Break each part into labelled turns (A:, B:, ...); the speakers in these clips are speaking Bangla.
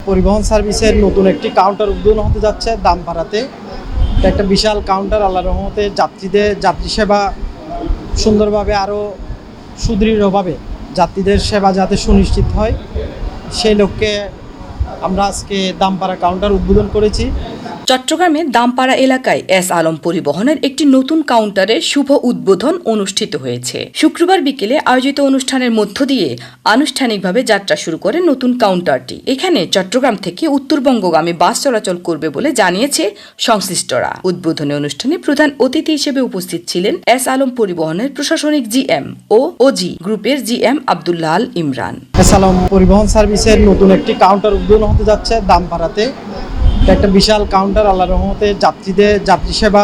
A: পরিবহন সার্ভিসের নতুন একটি কাউন্টার উদ্বোধন হতে যাচ্ছে দামপাড়াতে। এটা একটা বিশাল কাউন্টার। আল্লাহর রহমতে যাত্রী সেবা সুন্দরভাবে আরও সুদৃঢ়ভাবে যাত্রীদের সেবা যাতে সুনিশ্চিত হয়, সেই লক্ষ্যে আমরা আজকে দামপাড়া কাউন্টার উদ্বোধন করেছি।
B: চট্টগ্রামের দামপাড়া এলাকায় এস আলম পরিবহনের একটি নতুন কাউন্টারের শুভ উদ্বোধন অনুষ্ঠিত হয়েছে। শুক্রবার বিকেলে আয়োজিত অনুষ্ঠানের মধ্য দিয়ে আনুষ্ঠানিকভাবে যাত্রা শুরু করে নতুন কাউন্টারটি। এখানে চট্টগ্রাম থেকে উত্তরবঙ্গগামী বাস চলাচল করবে বলে জানিয়েছে সংশ্লিষ্টরা। উদ্বোধনী অনুষ্ঠানে প্রধান অতিথি হিসেবে উপস্থিত ছিলেন এস আলম পরিবহনের প্রশাসনিক জিএম ও ওজি গ্রুপের জিএম আব্দুল্লাহ আল ইমরান।
A: এস আলম পরিবহন সার্ভিসের নতুন একটি কাউন্টার উদ্বোধন হতে যাচ্ছে দামপাড়াতে। এটা একটা বিশাল কাউন্টার। আল্লাহর রহমতে যাত্রী সেবা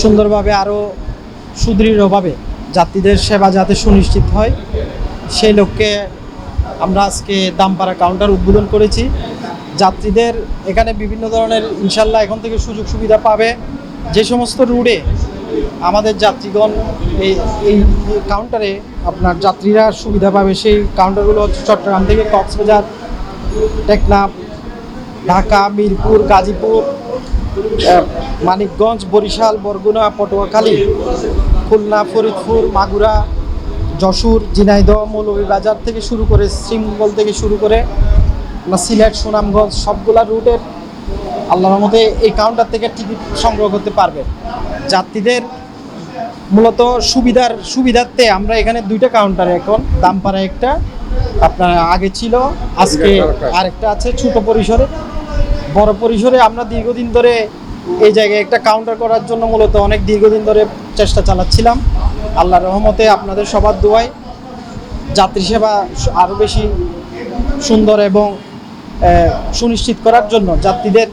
A: সুন্দরভাবে আরও সুদৃঢ়ভাবে যাত্রীদের সেবা যাতে সুনিশ্চিত হয়, সেই লক্ষ্যে আমরা আজকে দামপাড়া কাউন্টার উদ্বোধন করেছি। যাত্রীদের এখানে বিভিন্ন ধরনের ইনশাল্লাহ এখন থেকে সুযোগ সুবিধা পাবে। যে সমস্ত রুটে আমাদের যাত্রীগণ এই কাউন্টারে আপনার যাত্রীরা সুবিধা পাবে, সেই কাউন্টারগুলো হচ্ছে চট্টগ্রাম থেকে কক্সবাজার, টেকনাফ, ঢাকা, মিরপুর, গাজীপুর, মানিকগঞ্জ, বরিশাল, বরগুনা, পটুয়াখালী, খুলনা, ফরিদপুর, মাগুরা, যশোর, ঝিনাইদহ, মৌলভীবাজার থেকে শুরু করে শ্রীমঙ্গল থেকে শুরু করে সিলেট, সুনামগঞ্জ সবগুলা রুটের আল্লাহর রহমতে এই কাউন্টার থেকে টিকিট সংগ্রহ করতে পারবে। যাত্রীদের মূলত সুবিধার্থে আমরা এখানে দুইটা কাউন্টার, এখন দামপাড়া একটা আপনার আগে ছিল, আজকে আরেকটা আছে ছোট পরিসরে। বড় পরিসরে আমরা দীর্ঘদিন ধরে এই জায়গায় একটা কাউন্টার করার জন্য মূলত অনেক দীর্ঘদিন ধরে চেষ্টা চালাচ্ছিলাম। আল্লাহর রহমতে আপনাদের সবার দোয়ায় যাত্রী সেবা আরও বেশি সুন্দর এবং সুনিশ্চিত করার জন্য, যাত্রীদের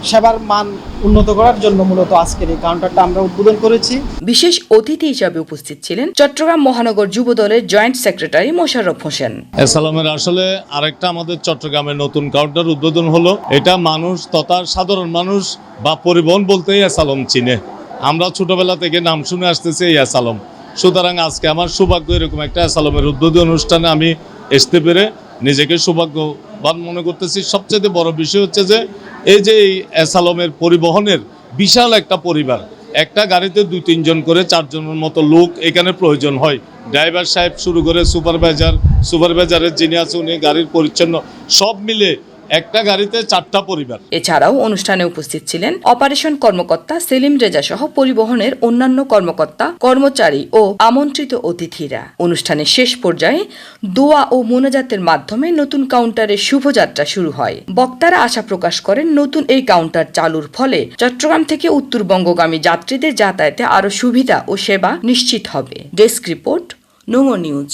A: সেবার মান উন্নত করার জন্য মূলত আজকের এই কাউন্টারটা আমরা উদ্বোধন করেছি।
B: বিশেষ অতিথি হিসাবে উপস্থিত ছিলেন চট্টগ্রাম মহানগর যুব দলের joint secretary Mosharraf Hossain.
C: S আলমের আসলে আরেকটা আমাদের চট্টগ্রামের নতুন কাউন্টার উদ্বোধন হলো। এটা মানুষ তথা সাধারণ মানুষ বা পরিবহন বলতেই এস আলম চিনে। আমরা ছোটবেলা থেকে নাম শুনে আসতেছি এই এস আলম। সুতরাং আজকে আমার সৌভাগ্য এরকম একটা এস আলমের উদ্বোধন অনুষ্ঠানে আমি আসতে পেরে নিজেকে সৌভাগ্যবান মনে করতেছি। সবচেয়ে বড় বিষয় হচ্ছে যে এই যে এই এস আলমের পরিবহনের বিশাল একটা পরিবার, একটা গাড়িতে 2-3 জন করে 4 জনের মতো লোক এখানে প্রয়োজন হয়। ড্রাইভার সাহেব শুরু করে সুপারভাইজারের যিনি আছে উনি, গাড়ির পরিচ্ছন্ন, সব মিলে একটা গাড়িতে 4টা পরিবার।
B: এছাড়াও অনুষ্ঠানে উপস্থিত ছিলেন অপারেশন কর্মকর্তা সেলিম রেজা সহ পরিবহনের অন্যান্য কর্মকর্তা, কর্মচারী ও আমন্ত্রিত অতিথিরা। অনুষ্ঠানের শেষ পর্যায়ে দোয়া ও মোনাজাতের মাধ্যমে নতুন কাউন্টারের শুভযাত্রা শুরু হয়। বক্তারা আশা প্রকাশ করেন নতুন এই কাউন্টার চালুর ফলে চট্টগ্রাম থেকে উত্তরবঙ্গগামী যাত্রীদের যাতায়াতে আরও সুবিধা ও সেবা নিশ্চিত হবে। ডেস্ক রিপোর্ট, নোংর নিউজ।